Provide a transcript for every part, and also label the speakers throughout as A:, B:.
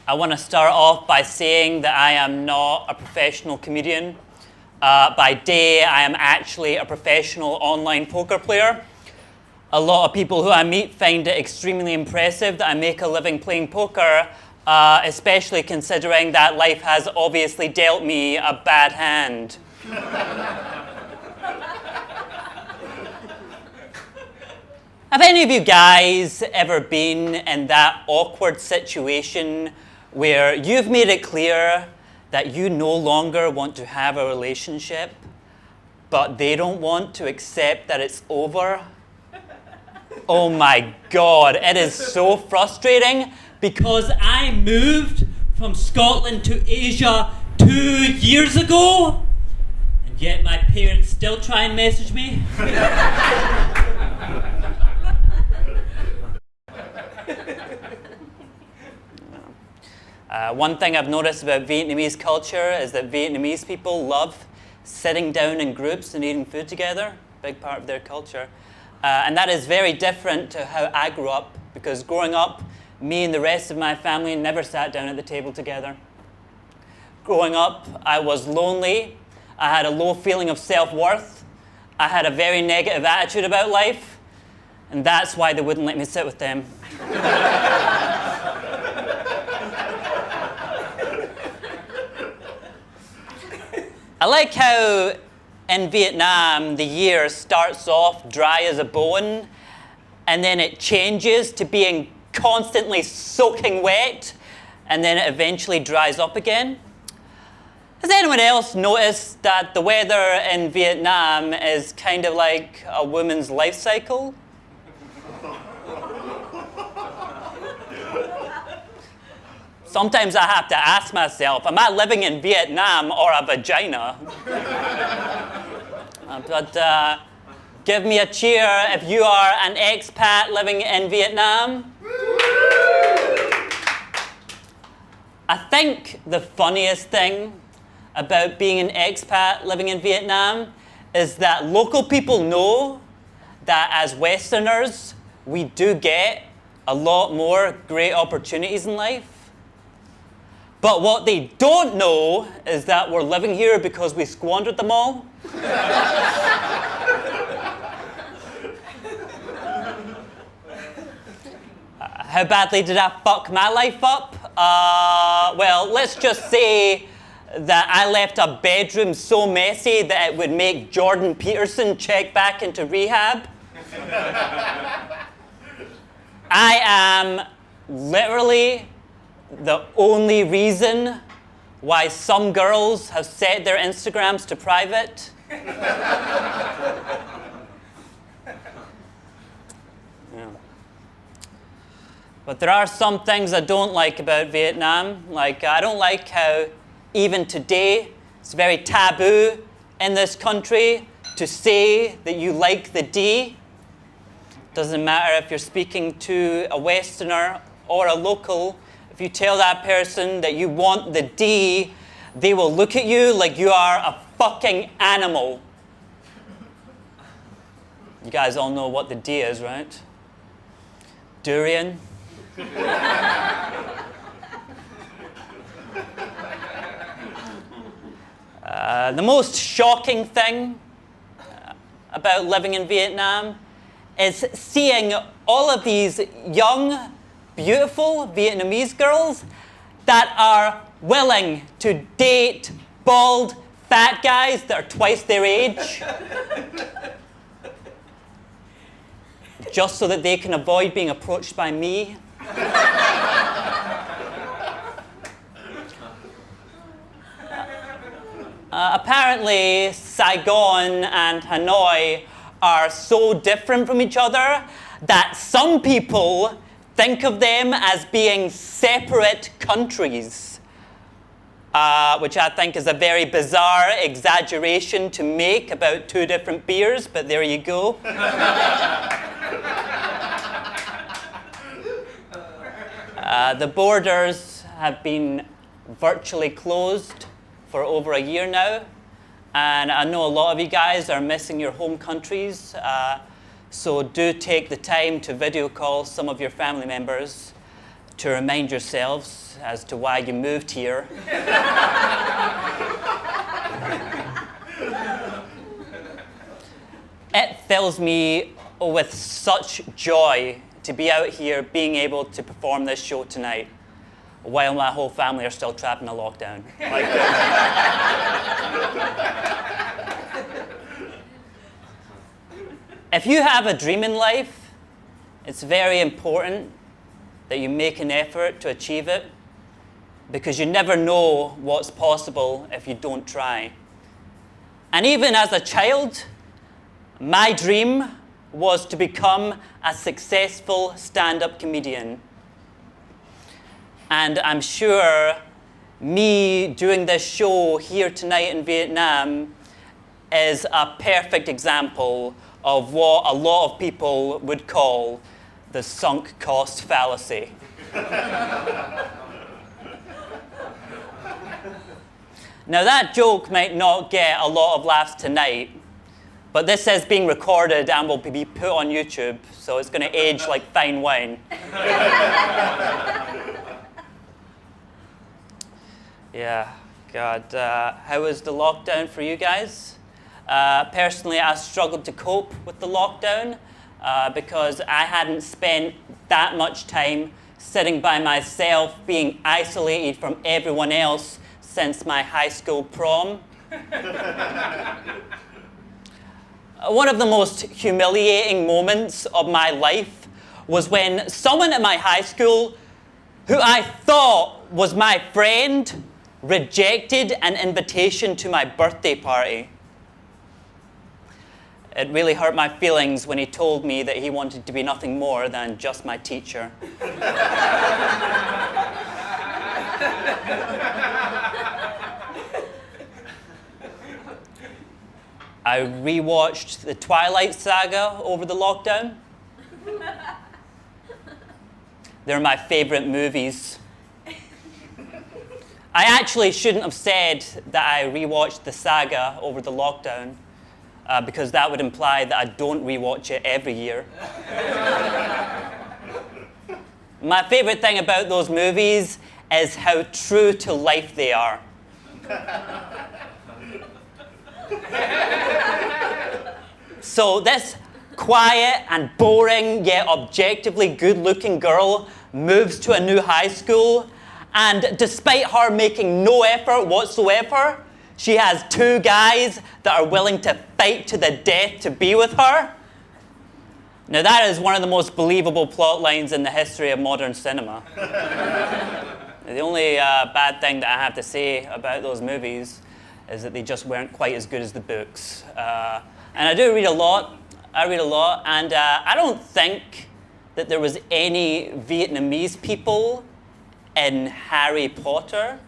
A: I want to start off by saying that I am not a professional comedian. By day, I am actually a professional online poker player. A lot of people who I meet find it extremely impressive that I make a living playing poker, especially considering that life has obviously dealt me a bad hand. Have any of you guys ever been in that awkward situation where you've made it clear that you no longer want to have a relationship, but they don't want to accept that it's over? Oh my God, it is so frustrating because I moved from Scotland to Asia 2 years ago, and yet my parents still try and message me. One thing I've noticed about Vietnamese culture is that Vietnamese people love sitting down in groups and eating food together, big part of their culture. And that is very different to how I grew up, because growing up, me and the rest of my family never sat down at the table together. Growing up, I was lonely, I had a low feeling of self-worth, I had a very negative attitude about life, and that's why they wouldn't let me sit with them. I like how in Vietnam the year starts off dry as a bone and then it changes to being constantly soaking wet and then it eventually dries up again. Has anyone else noticed that the weather in Vietnam is kind of like a woman's life cycle? Sometimes I have to ask myself, am I living in Vietnam or a vagina? But give me a cheer if you are an expat living in Vietnam. I think the funniest thing about being an expat living in Vietnam is that local people know that as Westerners, we do get a lot more great opportunities in life. But what they don't know is that we're living here because we squandered them all. How badly did I fuck my life up? Well, let's just say that I left a bedroom so messy that it would make Jordan Peterson check back into rehab. I am literally the only reason why some girls have set their Instagrams to private. Yeah. But there are some things I don't like about Vietnam. Like, I don't like how even today it's very taboo in this country to say that you like the D. Doesn't matter if you're speaking to a Westerner or a local. If you tell that person that you want the D, they will look at you like you are a fucking animal. You guys all know what the D is, right? Durian. The most shocking thing about living in Vietnam is seeing all of these young, beautiful Vietnamese girls that are willing to date bald, fat guys that are twice their age just so that they can avoid being approached by me. Apparently, Saigon and Hanoi are so different from each other that some people think of them as being separate countries, which I think is a very bizarre exaggeration to make about two different beers, but there you go. The borders have been virtually closed for over a year now, and I know a lot of you guys are missing your home countries. So do take the time to video call some of your family members to remind yourselves as to why you moved here. It fills me with such joy to be out here being able to perform this show tonight while my whole family are still trapped in a lockdown. If you have a dream in life, it's very important that you make an effort to achieve it, because you never know what's possible if you don't try. And even as a child, my dream was to become a successful stand-up comedian. And I'm sure me doing this show here tonight in Vietnam is a perfect example of what a lot of people would call the sunk cost fallacy. Now that joke might not get a lot of laughs tonight, but this is being recorded and will be put on YouTube, so it's going to age like fine wine. Yeah, God. How was the lockdown for you guys? Personally, I struggled to cope with the lockdown because I hadn't spent that much time sitting by myself, being isolated from everyone else since my high school prom. One of the most humiliating moments of my life was when someone at my high school, who I thought was my friend, rejected an invitation to my birthday party. It really hurt my feelings when he told me that he wanted to be nothing more than just my teacher. I rewatched the Twilight Saga over the lockdown. They're my favorite movies. I actually shouldn't have said that I rewatched the saga over the lockdown, because that would imply that I don't rewatch it every year. My favorite thing about those movies is how true to life they are. So this quiet and boring yet objectively good-looking girl moves to a new high school, and despite her making no effort whatsoever, she has two guys that are willing to fight to the death to be with her. Now that is one of the most believable plot lines in the history of modern cinema. The only bad thing that I have to say about those movies is that they just weren't quite as good as the books. And I do read a lot. I read a lot, and I don't think that there was any Vietnamese people in Harry Potter.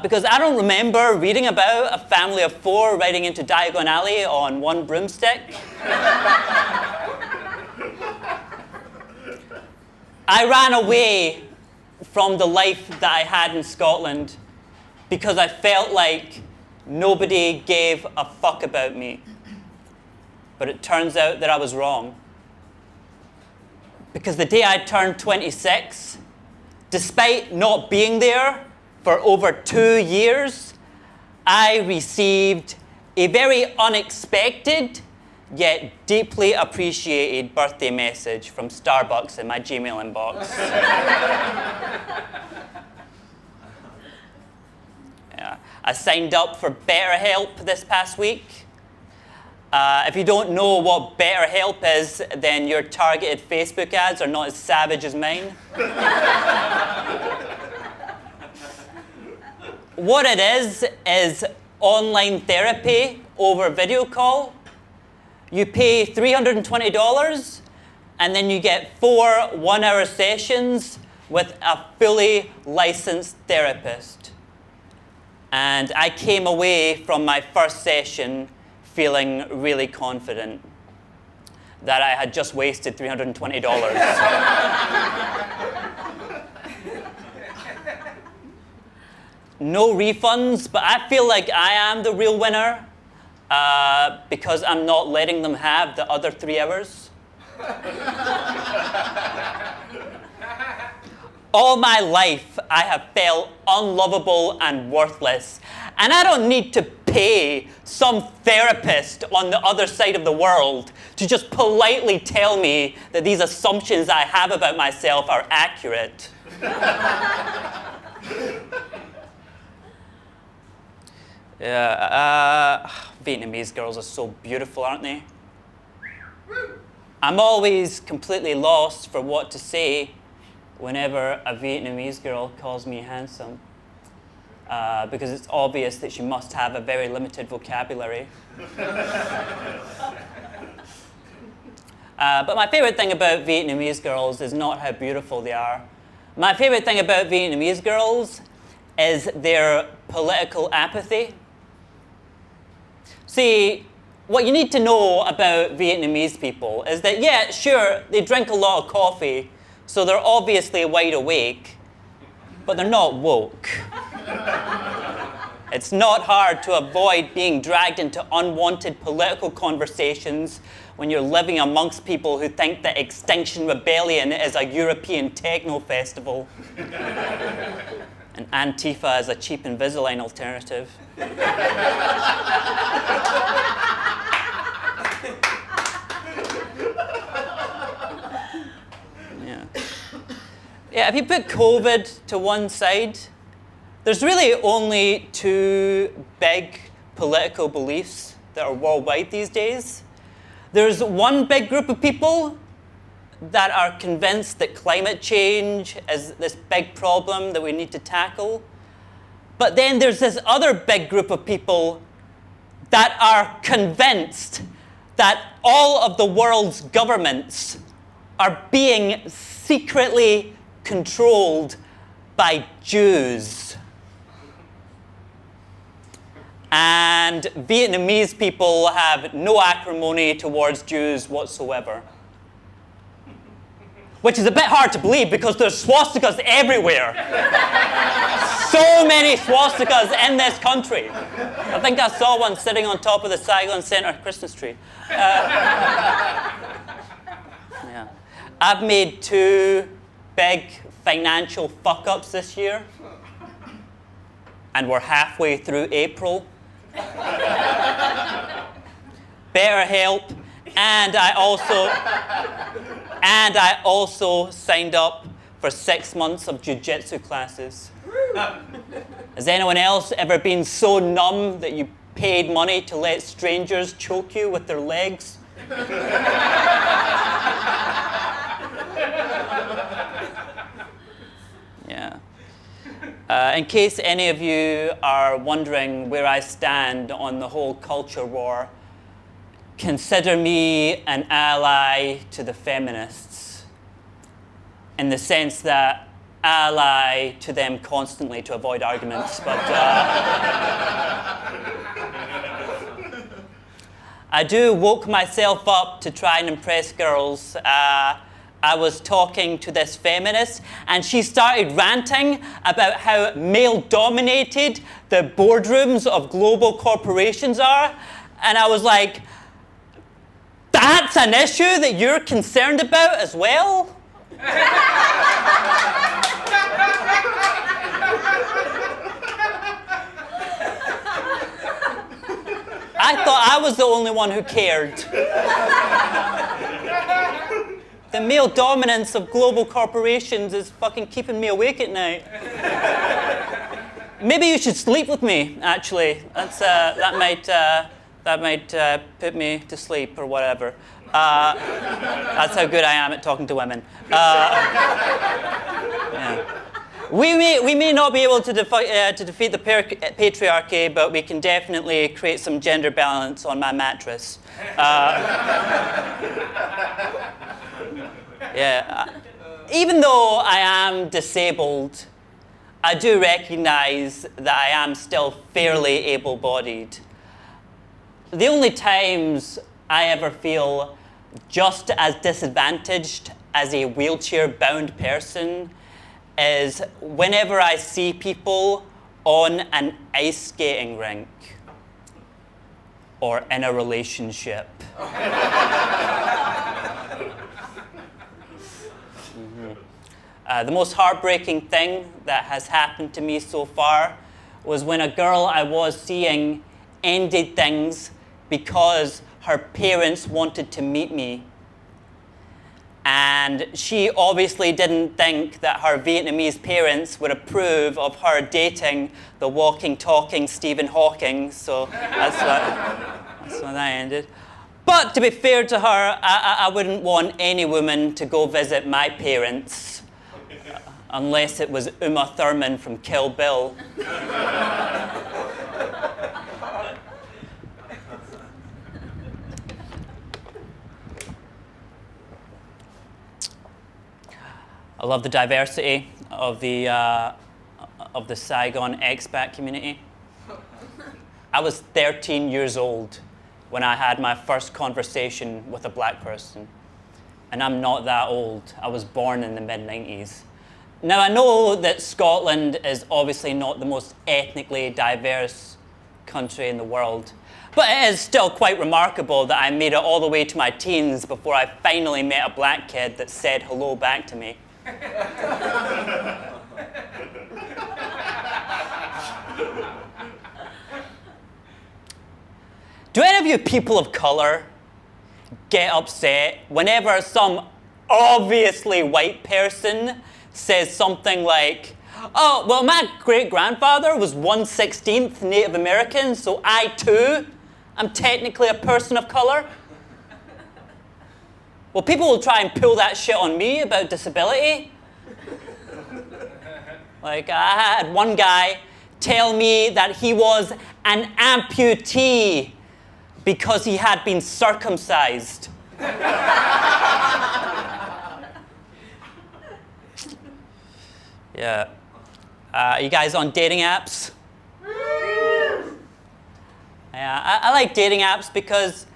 A: Because I don't remember reading about a family of four riding into Diagon Alley on one broomstick. I ran away from the life that I had in Scotland because I felt like nobody gave a fuck about me. But it turns out that I was wrong. Because the day I turned 26, despite not being there for over 2 years, I received a very unexpected yet deeply appreciated birthday message from Starbucks in my Gmail inbox. Yeah. I signed up for BetterHelp this past week. If you don't know what BetterHelp is, then your targeted Facebook ads are not as savage as mine. What it is online therapy over video call. You pay $320, and then you get 4 one-hour sessions with a fully licensed therapist. And I came away from my first session feeling really confident that I had just wasted $320. No refunds, but I feel like I am the real winner. because I'm not letting them have the other 3 hours. All my life, I have felt unlovable and worthless. And I don't need to pay some therapist on the other side of the world to just politely tell me that these assumptions I have about myself are accurate. Yeah, Vietnamese girls are so beautiful, aren't they? I'm always completely lost for what to say whenever a Vietnamese girl calls me handsome, because it's obvious that she must have a very limited vocabulary. But my favorite thing about Vietnamese girls is not how beautiful they are. My favorite thing about Vietnamese girls is their political apathy. See, what you need to know about Vietnamese people is that, yeah, sure, they drink a lot of coffee, so they're obviously wide awake, but they're not woke. It's not hard to avoid being dragged into unwanted political conversations when you're living amongst people who think that Extinction Rebellion is a European techno festival and Antifa is a cheap Invisalign alternative. Yeah, if you put COVID to one side, there's really only 2 big political beliefs that are worldwide these days. There's one big group of people that are convinced that climate change is this big problem that we need to tackle. But then there's this other big group of people that are convinced that all of the world's governments are being secretly controlled by Jews. And Vietnamese people have no acrimony towards Jews whatsoever. Which is a bit hard to believe because there's swastikas everywhere. So many swastikas in this country. I think I saw one sitting on top of the Saigon Center Christmas tree. Yeah. I've made 2 big financial fuck-ups this year, and we're halfway through April. BetterHelp, and I also signed up for 6 months of jiu-jitsu classes. Has anyone else ever been so numb that you paid money to let strangers choke you with their legs? Yeah. In case any of you are wondering where I stand on the whole culture war, consider me an ally to the feminists, in the sense that ally to them constantly to avoid arguments, but I do woke myself up to try and impress girls. I was talking to this feminist, and she started ranting about how male-dominated the boardrooms of global corporations are, and I was like, that's an issue that you're concerned about as well? I thought I was the only one who cared. The male dominance of global corporations is fucking keeping me awake at night. Maybe you should sleep with me, actually. That might put me to sleep or whatever. That's how good I am at talking to women. Yeah. We may not be able to defeat the patriarchy, but we can definitely create some gender balance on my mattress. Yeah. Even though I am disabled, I do recognize that I am still fairly able-bodied. The only times I ever feel just as disadvantaged as a wheelchair-bound person is whenever I see people on an ice skating rink. or in a relationship. The most heartbreaking thing that has happened to me so far was when a girl I was seeing ended things because her parents wanted to meet me. And she obviously didn't think that her Vietnamese parents would approve of her dating the walking, talking Stephen Hawking, so that's when that ended. But to be fair to her, I wouldn't want any woman to go visit my parents unless it was Uma Thurman from Kill Bill. I love the diversity of the Saigon expat community. I was 13 years old when I had my first conversation with a black person. And I'm not that old. I was born in the mid-90s. Now, I know that Scotland is obviously not the most ethnically diverse country in the world, but it is still quite remarkable that I made it all the way to my teens before I finally met a black kid that said hello back to me. Do any of you people of color get upset whenever some obviously white person says something like, oh, well, my great-grandfather was 1/16 Native American, so I too am technically a person of color? Well, people will try and pull that shit on me about disability. Like, I had one guy tell me that he was an amputee because he had been circumcised. Yeah. Are you guys on dating apps? Yeah, I like dating apps because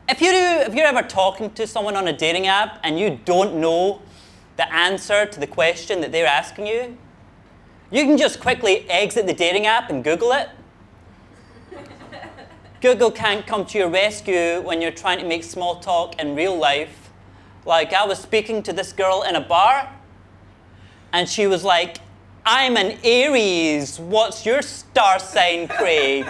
A: if you're ever talking to someone on a dating app and you don't know the answer to the question that they're asking you, you can just quickly exit the dating app and Google it. Google can't come to your rescue when you're trying to make small talk in real life. Like, I was speaking to this girl in a bar, and she was like, I'm an Aries. What's your star sign, Craig?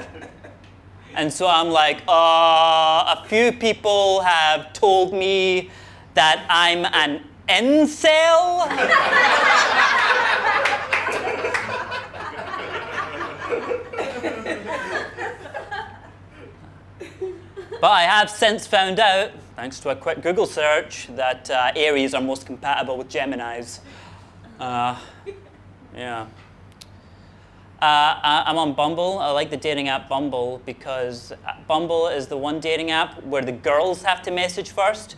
A: And so I'm like, a few people have told me that I'm an incel. But I have since found out, thanks to a quick Google search, that Aries are most compatible with Geminis. Yeah. I'm on Bumble. I like the dating app Bumble because Bumble is the one dating app where the girls have to message first,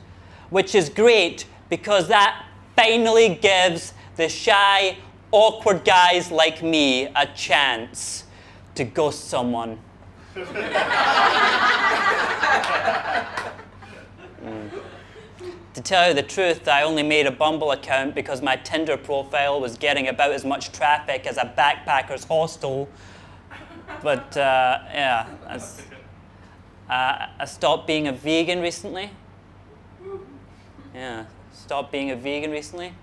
A: which is great because that finally gives the shy, awkward guys like me a chance to ghost someone. To tell you the truth, I only made a Bumble account because my Tinder profile was getting about as much traffic as a backpacker's hostel. But yeah, I stopped being a vegan recently. Yeah, stopped being a vegan recently.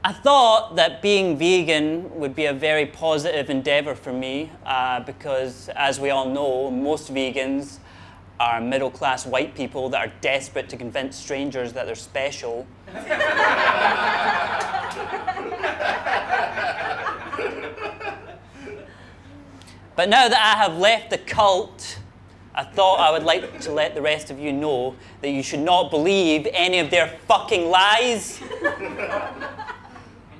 A: I thought that being vegan would be a very positive endeavor for me because, as we all know, most vegans are middle-class white people that are desperate to convince strangers that they're special. But now that I have left the cult, I thought I would like to let the rest of you know that you should not believe any of their fucking lies.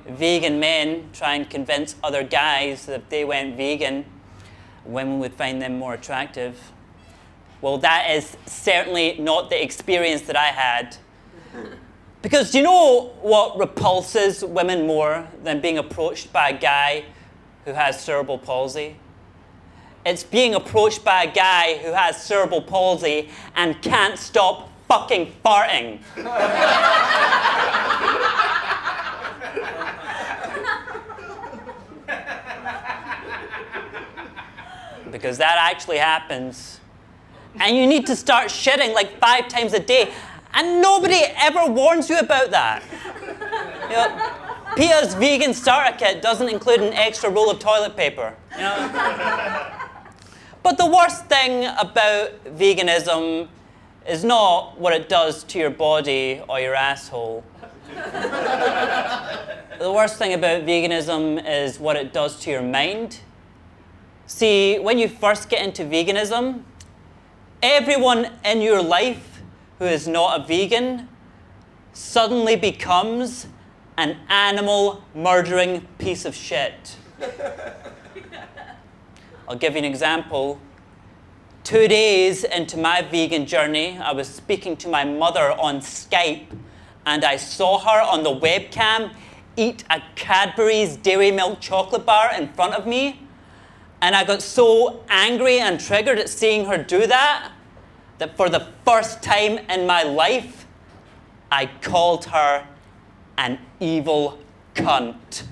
A: Vegan men try and convince other guys that if they went vegan, women would find them more attractive. Well, that is certainly not the experience that I had. Because do you know what repulses women more than being approached by a guy who has cerebral palsy? It's being approached by a guy who has cerebral palsy and can't stop fucking farting. because that actually happens. And you need to start shitting like 5 times a day. And nobody ever warns you about that. You know, Peter's vegan starter kit doesn't include an extra roll of toilet paper. You know? But the worst thing about veganism is not what it does to your body or your asshole. The worst thing about veganism is what it does to your mind. See, when you first get into veganism, everyone in your life who is not a vegan suddenly becomes an animal murdering piece of shit. I'll give you an example. 2 days into my vegan journey, I was speaking to my mother on Skype, and I saw her on the webcam eat a Cadbury's Dairy Milk chocolate bar in front of me. And I got so angry and triggered at seeing her do that, that for the first time in my life, I called her an evil cunt.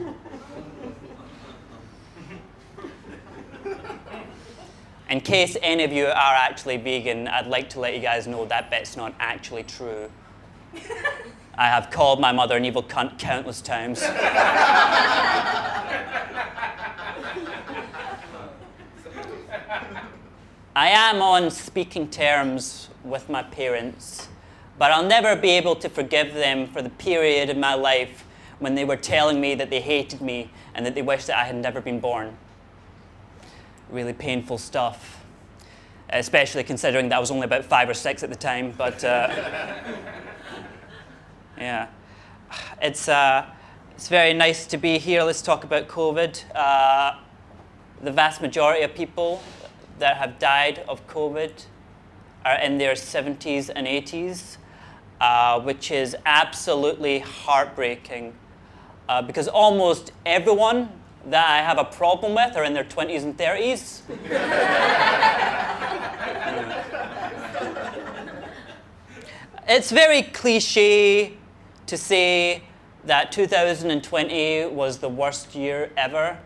A: In case any of you are actually vegan, I'd like to let you guys know that bit's not actually true. I have called my mother an evil cunt countless times. I am on speaking terms with my parents, but I'll never be able to forgive them for the period in my life when they were telling me that they hated me and that they wished that I had never been born. Really painful stuff, especially considering that I was only about 5 or 6 at the time, but yeah. It's very nice to be here. Let's talk about COVID. The vast majority of people that have died of COVID are in their 70s and 80s, which is absolutely heartbreaking because almost everyone that I have a problem with are in their 20s and 30s. It's very cliche to say that 2020 was the worst year ever.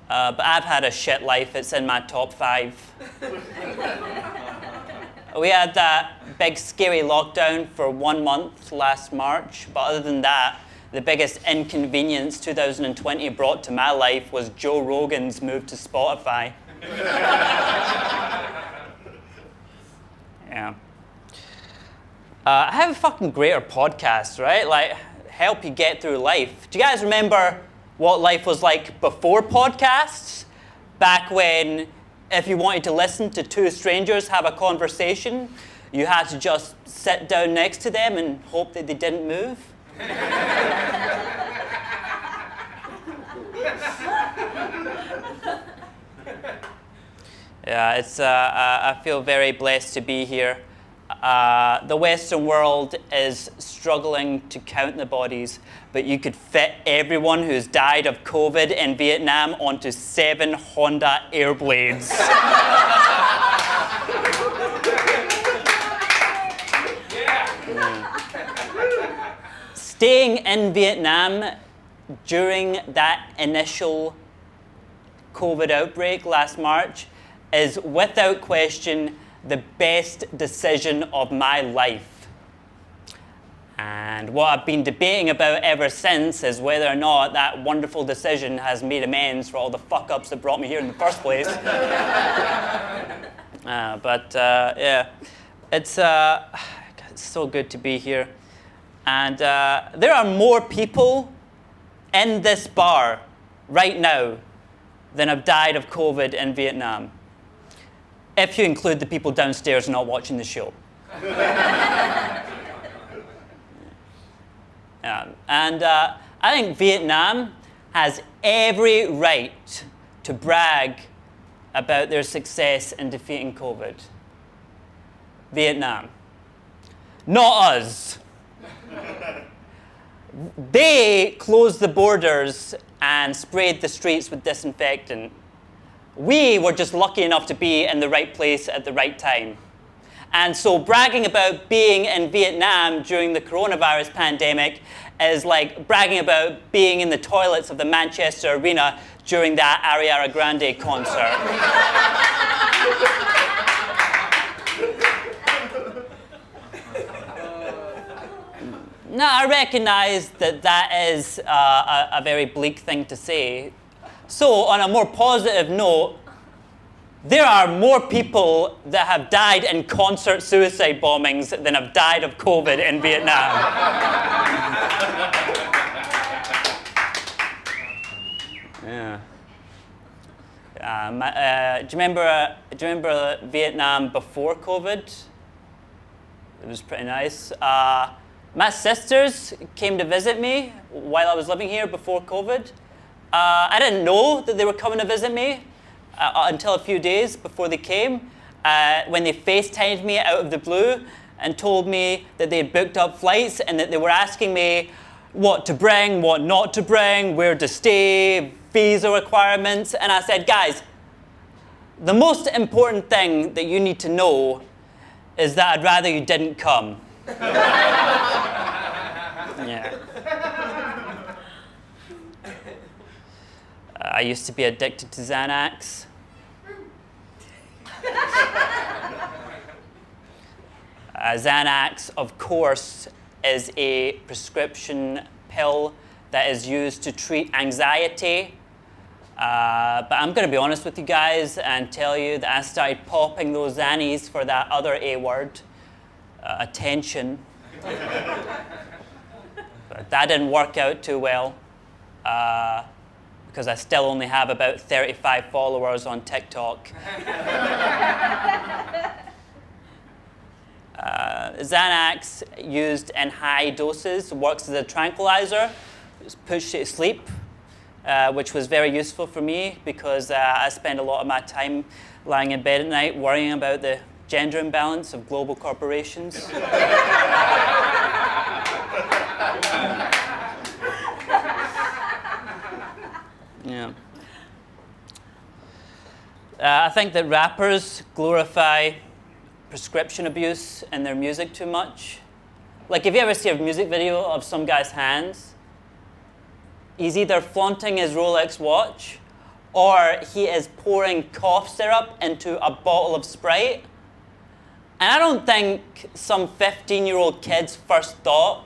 A: But I've had a shit life. It's in my top 5. We had that big scary lockdown for 1 month last March, but other than that, the biggest inconvenience 2020 brought to my life was Joe Rogan's move to Spotify. Yeah. I have a fucking greater podcast, right? Like, help you get through life. Do you guys remember what life was like before podcasts? Back when, if you wanted to listen to 2 strangers have a conversation, you had to just sit down next to them and hope that they didn't move. Yeah, it's. I feel very blessed to be here. The Western world is struggling to count the bodies, but you could fit everyone who's died of COVID in Vietnam onto 7 Honda Airblades. Staying in Vietnam during that initial COVID outbreak last March is without question the best decision of my life. And what I've been debating about ever since is whether or not that wonderful decision has made amends for all the fuck-ups that brought me here in the first place. Yeah, it's so good to be here. And there are more people in this bar right now than have died of COVID in Vietnam, if you include the people downstairs not watching the show. And I think Vietnam has every right to brag about their success in defeating COVID. Vietnam. Not us. They closed the borders and sprayed the streets with disinfectant. We were just lucky enough to be in the right place at the right time. And so bragging about being in Vietnam during the coronavirus pandemic is like bragging about being in the toilets of the Manchester Arena during that Ariana Grande concert. I recognize that that is a very bleak thing to say. So, on a more positive note, there are more people that have died in concert suicide bombings than have died of COVID in Vietnam. Yeah. Do you remember Vietnam before COVID? It was pretty nice. My sisters came to visit me while I was living here before COVID. I didn't know that they were coming to visit me until a few days before they came, when they FaceTimed me out of the blue and told me that they had booked up flights and that they were asking me what to bring, what not to bring, where to stay, visa requirements. And I said, guys, the most important thing that you need to know is that I'd rather you didn't come. Yeah. I used to be addicted to Xanax. Xanax, of course, is a prescription pill that is used to treat anxiety. But I'm going to be honest with you guys and tell you that I started popping those Xannies for that other A word, attention. But that didn't work out too well because I still only have about 35 followers on TikTok. Xanax, used in high doses, works as a tranquilizer. It puts you to sleep, which was very useful for me because I spend a lot of my time lying in bed at night worrying about the gender imbalance of global corporations. Yeah. I think that rappers glorify prescription abuse in their music too much. Like, if you ever see a music video of some guy's hands, he's either flaunting his Rolex watch or he is pouring cough syrup into a bottle of Sprite. And I don't think some 15-year-old kid's first thought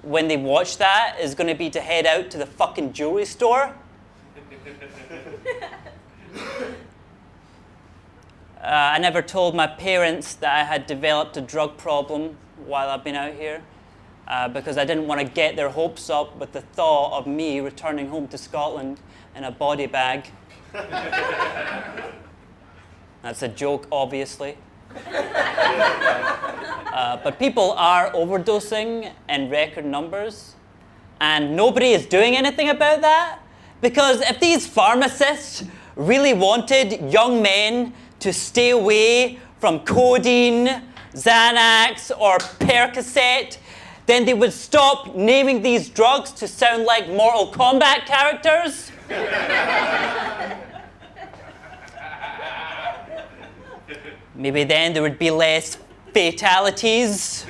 A: when they watch that is going to be to head out to the fucking jewelry store. I never told my parents that I had developed a drug problem while I've been out here because I didn't want to get their hopes up with the thought of me returning home to Scotland in a body bag. That's a joke, obviously. But people are overdosing in record numbers, and nobody is doing anything about that. Because if these pharmacists really wanted young men to stay away from codeine, Xanax, or Percocet, then they would stop naming these drugs to sound like Mortal Kombat characters. Maybe then there would be less fatalities.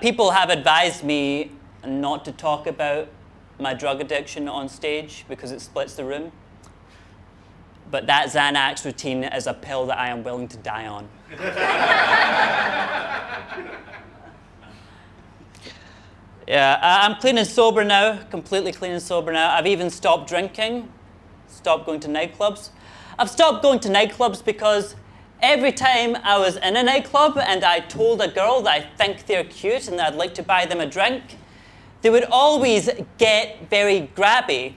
A: People have advised me not to talk about my drug addiction on stage because it splits the room. But that Xanax routine is a pill that I am willing to die on. Yeah, I'm clean and sober now, completely clean and sober now. I've even stopped drinking, stopped going to nightclubs. I've stopped going to nightclubs because every time I was in a nightclub and I told a girl that I think they're cute and that I'd like to buy them a drink, they would always get very grabby.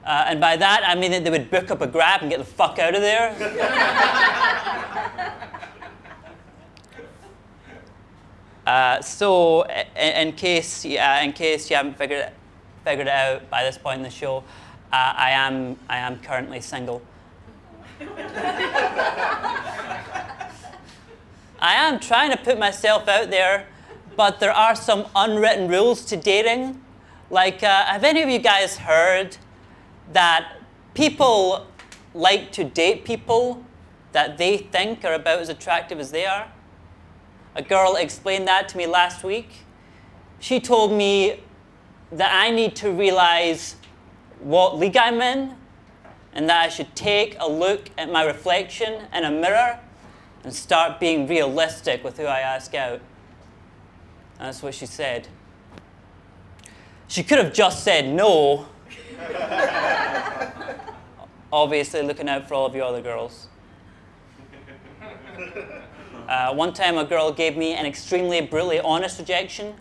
A: And by that, I mean that they would book up a Grab and get the fuck out of there. So, in case you haven't figured it out by this point in the show, I am currently single. I am trying to put myself out there, but there are some unwritten rules to dating. Like, have any of you guys heard that people like to date people that they think are about as attractive as they are? A girl explained that to me last week. She told me that I need to realize what league I'm in and that I should take a look at my reflection in a mirror and start being realistic with who I ask out. And that's what she said. She could have just said no. Obviously looking out for all of you other girls. One time a girl gave me an extremely brutally honest rejection.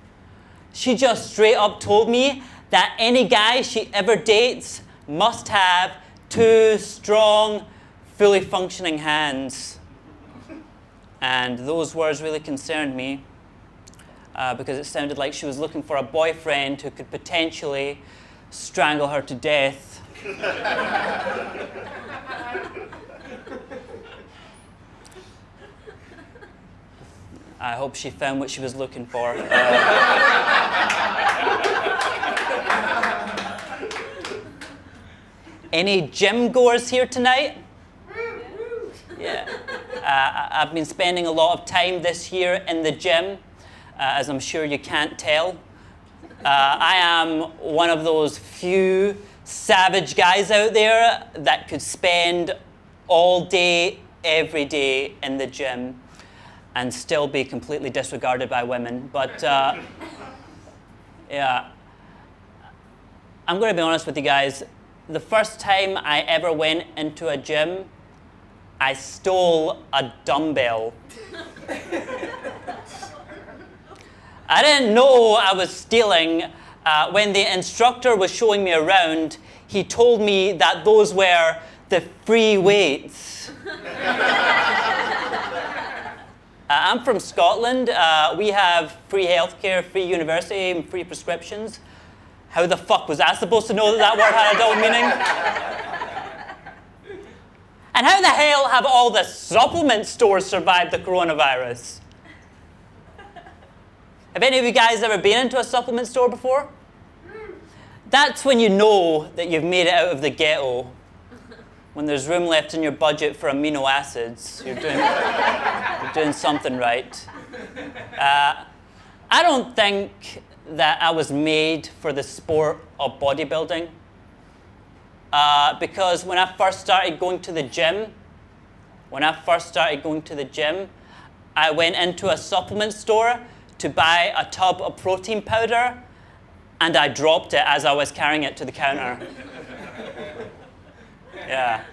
A: She just straight up told me that any guy she ever dates must have 2 strong, fully functioning hands. And those words really concerned me because it sounded like she was looking for a boyfriend who could potentially strangle her to death. I hope she found what she was looking for. Any gym goers here tonight? Yeah. I've been spending a lot of time this year in the gym, as I'm sure you can't tell. I am one of those few savage guys out there that could spend all day, every day in the gym and still be completely disregarded by women. But yeah, I'm going to be honest with you guys. The first time I ever went into a gym, I stole a dumbbell. I didn't know I was stealing. When the instructor was showing me around, he told me that those were the free weights. I'm from Scotland. We have free healthcare, free university, and free prescriptions. How the fuck was I supposed to know that that word had a double meaning? And how the hell have all the supplement stores survived the coronavirus? Have any of you guys ever been into a supplement store before? That's when you know that you've made it out of the ghetto. When there's room left in your budget for amino acids, you're doing something right. I don't think that I was made for the sport of bodybuilding. Because when I first started going to the gym, I went into a supplement store to buy a tub of protein powder, and I dropped it as I was carrying it to the counter. Yeah.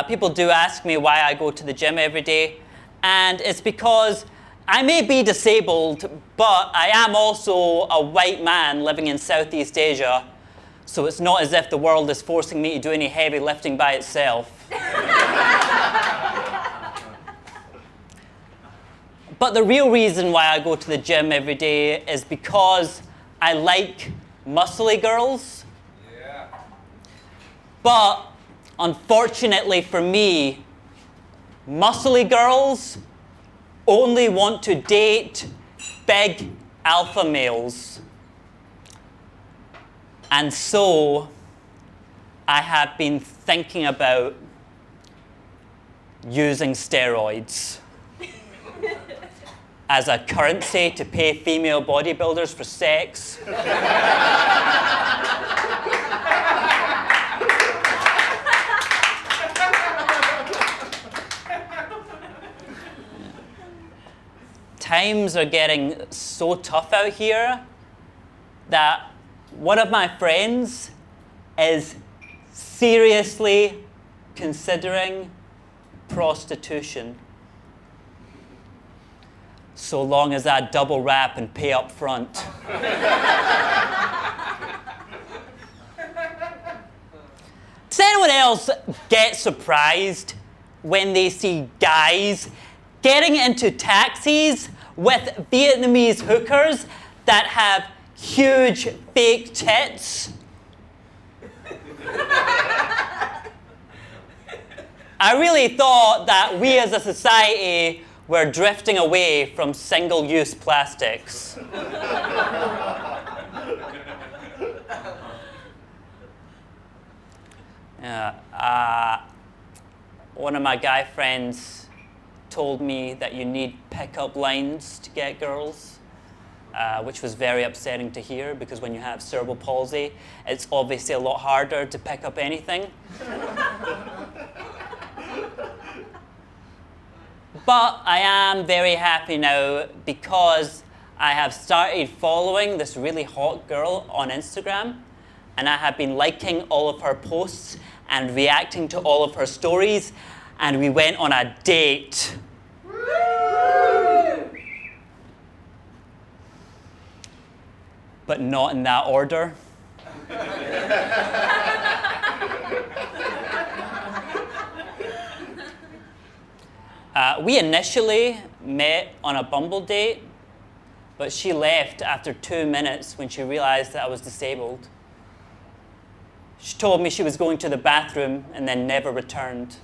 A: People do ask me why I go to the gym every day, and it's because I may be disabled, but I am also a white man living in Southeast Asia, so it's not as if the world is forcing me to do any heavy lifting by itself. But the real reason why I go to the gym every day is because I like muscly girls. Yeah. But unfortunately for me, muscly girls only want to date big alpha males. And so I have been thinking about using steroids as a currency to pay female bodybuilders for sex. Times are getting so tough out here that one of my friends is seriously considering prostitution. So long as I double wrap and pay up front. Does anyone else get surprised when they see guys getting into taxis with Vietnamese hookers that have huge fake tits? I really thought that we as a society were drifting away from single-use plastics. One of my guy friends told me that you need pickup lines to get girls, which was very upsetting to hear because when you have cerebral palsy, it's obviously a lot harder to pick up anything. But I am very happy now because I have started following this really hot girl on Instagram, and I have been liking all of her posts and reacting to all of her stories, and we went on a date. But not in that order. We initially met on a Bumble date, but she left after 2 minutes when she realized that I was disabled. She told me she was going to the bathroom and then never returned.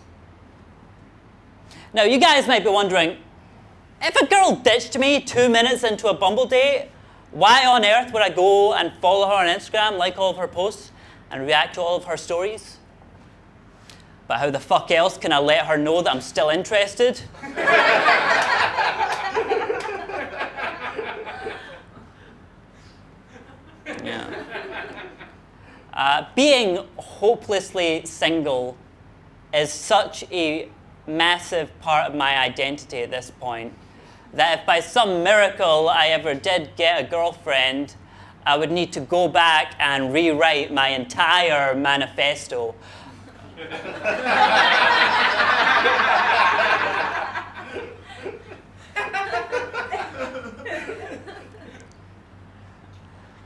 A: Now, you guys might be wondering, if a girl ditched me 2 minutes into a Bumble date, why on earth would I go and follow her on Instagram, like all of her posts, and react to all of her stories? But how the fuck else can I let her know that I'm still interested? Yeah. Being hopelessly single is such a massive part of my identity at this point that if by some miracle I ever did get a girlfriend, I would need to go back and rewrite my entire manifesto.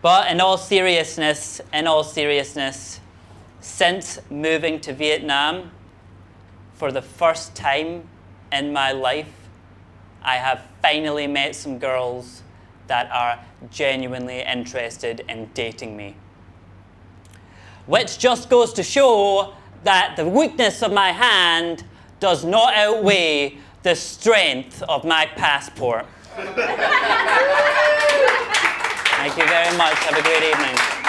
A: But in all seriousness, since moving to Vietnam, for the first time in my life, I have finally met some girls that are genuinely interested in dating me. Which just goes to show that the weakness of my hand does not outweigh the strength of my passport. Thank you very much. Have a great evening.